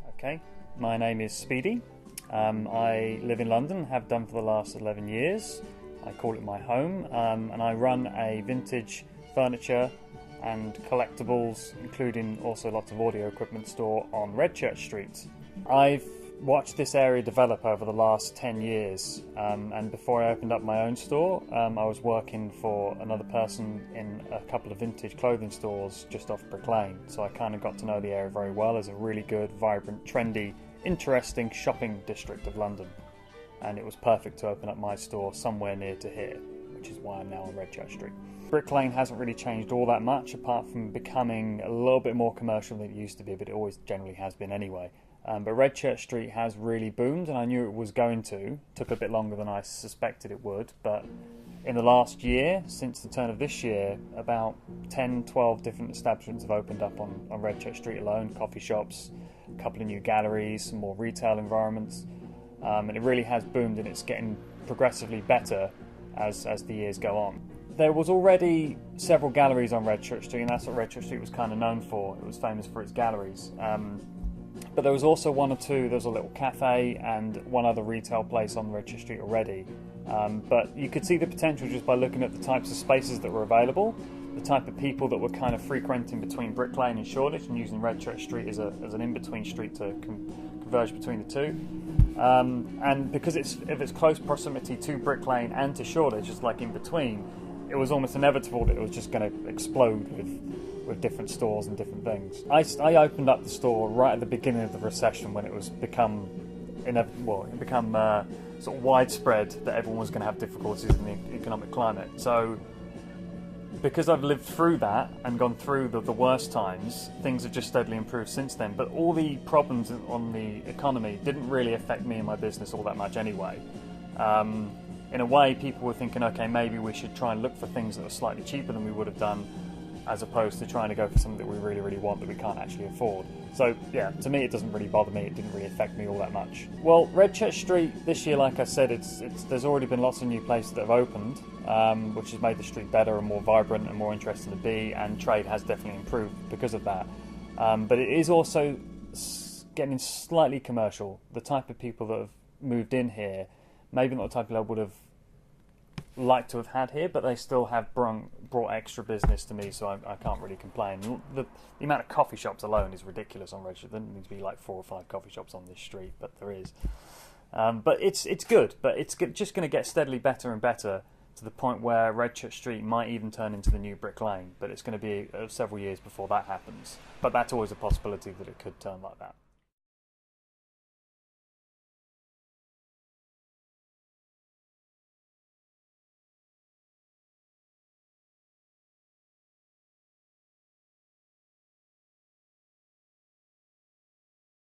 Okay, my name is Speedie. I live in London, have done for the last 11 years. I call it my home, and I run a vintage furniture and collectibles, including also lots of audio equipment store on Redchurch Street. I've watched this area develop over the last 10 years, and before I opened up my own store, I was working for another person in a couple of vintage clothing stores just off Brick Lane, so I kind of got to know the area very well as a really good, vibrant, trendy, interesting shopping district of London, and it was perfect to open up my store somewhere near to here, which is why I'm now on Redchurch Street. Brick Lane hasn't really changed all that much apart from becoming a little bit more commercial than it used to be, but it always generally has been anyway. But Redchurch Street has really boomed, and I knew it was going to. Took a bit longer than I suspected it would, but in the last year, since the turn of this year, about 10-12 different establishments have opened up on Redchurch Street alone. Coffee shops, a couple of new galleries, some more retail environments, and it really has boomed, and it's getting progressively better as the years go on. There was already several galleries on Redchurch Street, and that's what Redchurch Street was kind of known for. It was famous for its galleries. But there was also one or two. There was a little cafe and one other retail place on Redchurch Street already. But you could see the potential just by looking at the types of spaces that were available, the type of people that were kind of frequenting between Brick Lane and Shoreditch and using Redchurch Street as an in-between street to converge between the two. And because of its close proximity to Brick Lane and to Shoreditch, just like in between, it was almost inevitable that it was just going to explode with different stores and different things. I opened up the store right at the beginning of the recession when it was become sort of widespread that everyone was going to have difficulties in the economic climate. So because I've lived through that and gone through the worst times, things have just steadily improved since then. But all the problems on the economy didn't really affect me and my business all that much anyway. In a way, people were thinking, okay, maybe we should try and look for things that are slightly cheaper than we would have done, as opposed to trying to go for something that we really, really want that we can't actually afford. So yeah, to me it doesn't really bother me, it didn't really affect me all that much. Well, Redchurch Street this year, like I said, there's already been lots of new places that have opened, which has made the street better and more vibrant and more interesting to be, and trade has definitely improved because of that. But it is also getting slightly commercial. The type of people that have moved in here, maybe not the type of people I would have liked to have had here, but they still have brought extra business to me, so I can't really complain. The amount of coffee shops alone is ridiculous on Redchurch. There doesn't need to be like 4 or 5 coffee shops on this street, but there is. But it's good, but it's just going to get steadily better and better to the point where Redchurch Street might even turn into the new Brick Lane, but it's going to be several years before that happens. But that's always a possibility that it could turn like that.